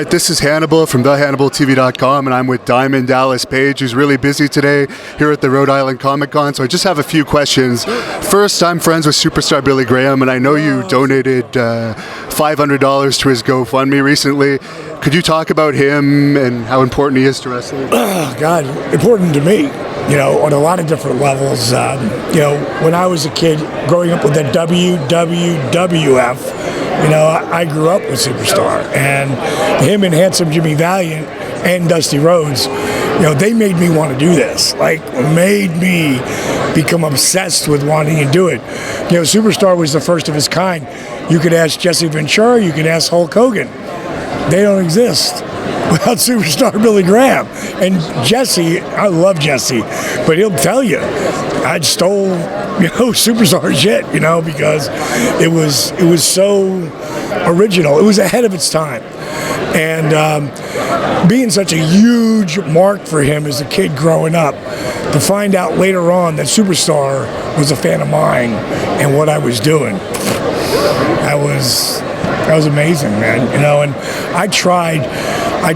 This is Hannibal from thehannibaltv.com, and I'm with Diamond Dallas Paige, who's really busy today here at the Rhode Island Comic Con. So I just have a few questions. First, I'm friends with superstar Billy Graham, and I know you donated $500 to his GoFundMe recently. Could you talk about him and how important he is to wrestling? Oh, God, important to me, you know, on a lot of different levels. You know, when I was a kid, growing up with the WWF, you know, I grew up with Superstar, and him and Handsome Jimmy Valiant and Dusty Rhodes, you know, they made me want to do this. Like, made me become obsessed with wanting to do it. You know, Superstar was the first of his kind. You could ask Jesse Ventura, you could ask Hulk Hogan. They don't exist without Superstar Billy Graham. And Jesse, I love Jesse, but he'll tell you, I stole, you know, Superstar shit, you know, because it was so original. It was ahead of its time. And being such a huge mark for him as a kid growing up, to find out later on that Superstar was a fan of mine and what I was doing, that was amazing, man. You know, and I tried,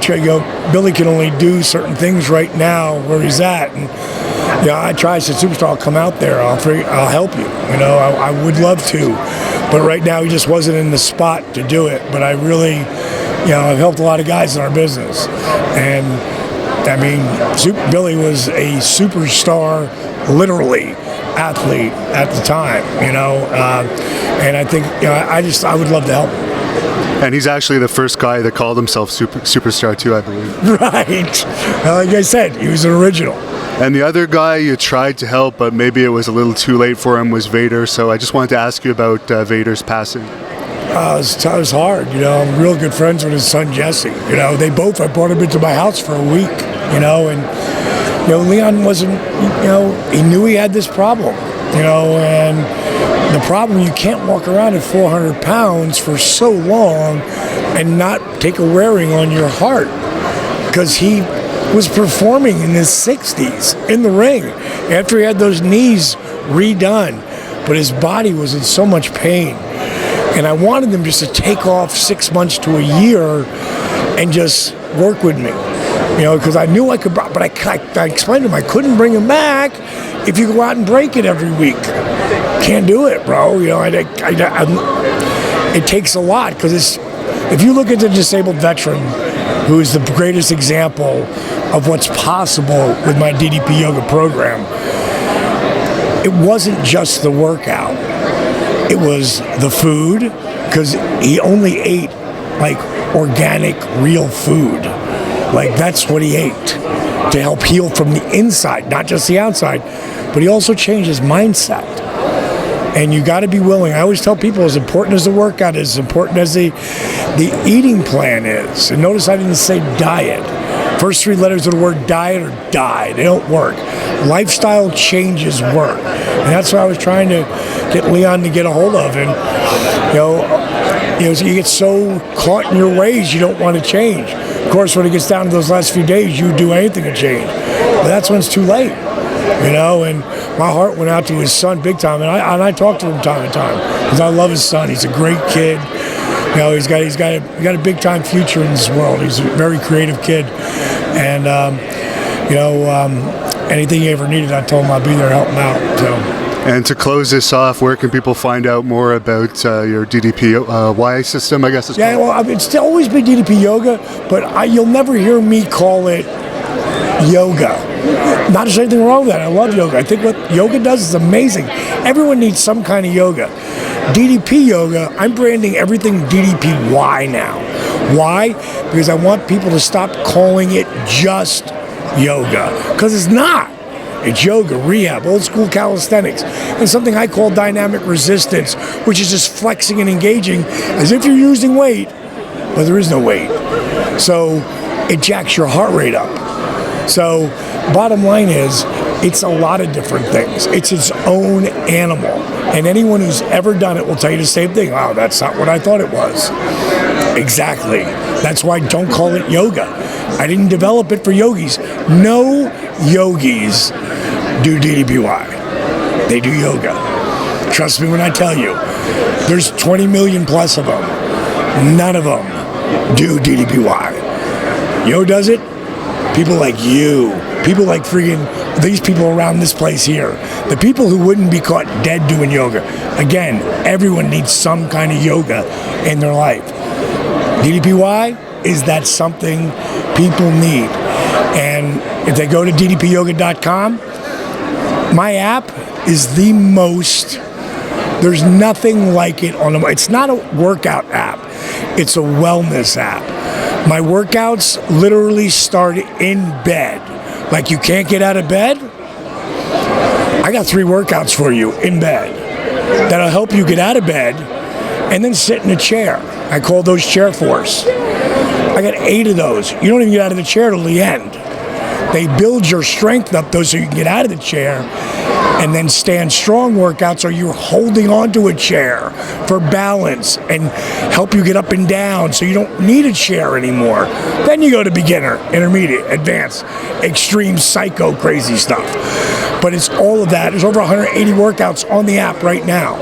you know, Billy can only do certain things right now where he's at, and you know, I tried. I said, Superstar, I'll come out there. I'll help you. You know, I would love to, but right now he just wasn't in the spot to do it. But I really, you know, I've helped a lot of guys in our business, and I mean, Billy was a superstar, literally athlete at the time. You know, and I think, you know, I would love to help him. And he's actually the first guy that called himself Superstar too, I believe. Right. Like I said, he was an original. And the other guy you tried to help, but maybe it was a little too late for him, was Vader. So I just wanted to ask you about Vader's passing. It was hard. You know, I'm real good friends with his son, Jesse. You know, I brought him into my house for a week, you know, and, you know, Leon wasn't, you know, he knew he had this problem, you know, and the problem, you can't walk around at 400 pounds for so long and not take a wearing on your heart, because he was performing in his 60s in the ring after he had those knees redone, but his body was in so much pain. And I wanted him just to take off 6 months to a year and just work with me, you know, because I knew I could, but I explained to him I couldn't bring him back if you go out and break it every week. Can't do it, bro. You know, it takes a lot, because if you look at the disabled veteran, who is the greatest example of what's possible with my DDP yoga program, it wasn't just the workout. It was the food, because he only ate like organic, real food. Like, that's what he ate to help heal from the inside, not just the outside. But he also changed his mindset. And you got to be willing. I always tell people, as important as the workout is, as important as the eating plan is. And notice I didn't say diet. First three letters of the word diet are die. They don't work. Lifestyle changes work. And that's what I was trying to get Leon to get a hold of. And, you know, so you get so caught in your ways, you don't want to change. Of course, when it gets down to those last few days, you do anything to change. But that's when it's too late. You know, and my heart went out to his son big time, and I talk to him time to time, because I love his son. He's a great kid. You know, he's got a big time future in this world. He's a very creative kid, and you know, anything he ever needed, I told him I'd be there to help him out. So. And to close this off, where can people find out more about your DDPY system, I guess it's called? Well, it's always been DDP yoga, but you'll never hear me call it yoga. Not there's anything wrong with that. I love yoga. I think what yoga does is amazing. Everyone needs some kind of yoga. DDP yoga, I'm branding everything DDPY now. Why? Because I want people to stop calling it just yoga, because it's not. It's yoga, rehab, old school calisthenics, and something I call dynamic resistance, which is just flexing and engaging as if you're using weight, but there is no weight. So it jacks your heart rate up. So bottom line is, it's a lot of different things. It's its own animal. And anyone who's ever done it will tell you the same thing. Oh, that's not what I thought it was. Exactly. That's why don't call it yoga. I didn't develop it for yogis. No yogis do DDPY. They do yoga. Trust me when I tell you. There's 20 million plus of them. None of them do DDPY. You know who does it? People like you. People like freaking these people around this place here. The people who wouldn't be caught dead doing yoga. Again, everyone needs some kind of yoga in their life. DDPY is that something people need. And if they go to ddpyoga.com, my app is the most, there's nothing like it on the, it's not a workout app, it's a wellness app. My workouts literally start in bed. Like you can't get out of bed? I got 3 workouts for you in bed that'll help you get out of bed and then sit in a chair. I call those chair force. I got 8 of those. You don't even get out of the chair till the end. They build your strength up though so you can get out of the chair, and then stand strong workouts, or you're holding onto a chair for balance and help you get up and down so you don't need a chair anymore. Then you go to beginner, intermediate, advanced, extreme, psycho, crazy stuff. But it's all of that. There's over 180 workouts on the app right now.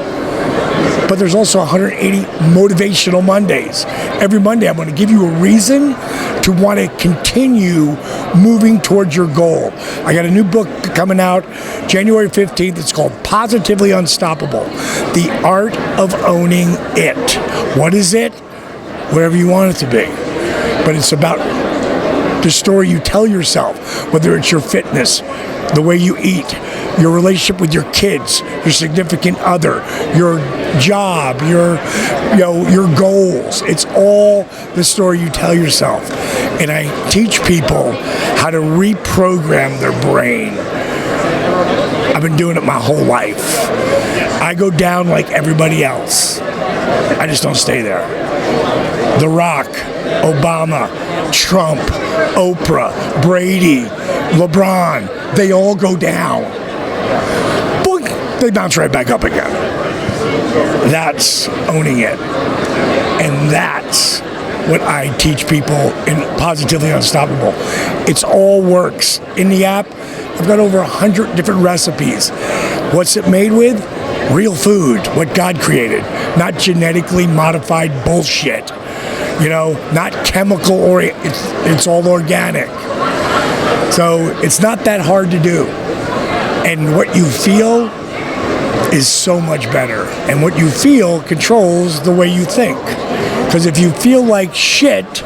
But there's also 180 motivational Mondays. Every Monday I'm going to give you a reason to want to continue moving towards your goal. I got a new book coming out January 15th. It's called Positively Unstoppable, The Art of Owning It. What is it? Whatever you want it to be. But it's about the story you tell yourself, whether it's your fitness, the way you eat, your relationship with your kids, your significant other, your job, your goals. It's all the story you tell yourself. And I teach people how to reprogram their brain. I've been doing it my whole life. I go down like everybody else. I just don't stay there. The Rock, Obama, Trump, Oprah, Brady, LeBron, they all go down. Boink, they bounce right back up again. That's owning it. And that's what I teach people in Positively Unstoppable. It's all works. In the app, I've got over 100 different recipes. What's it made with? Real food, what God created, not genetically modified bullshit. You know, not chemical oriented, it's all organic. So it's not that hard to do. And what you feel is so much better. And what you feel controls the way you think. Because if you feel like shit,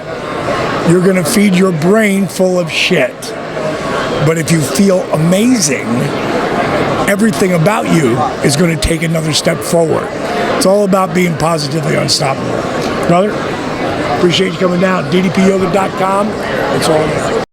you're going to feed your brain full of shit. But if you feel amazing, everything about you is going to take another step forward. It's all about being positively unstoppable. Brother, appreciate you coming down. ddpyoga.com. It's all there.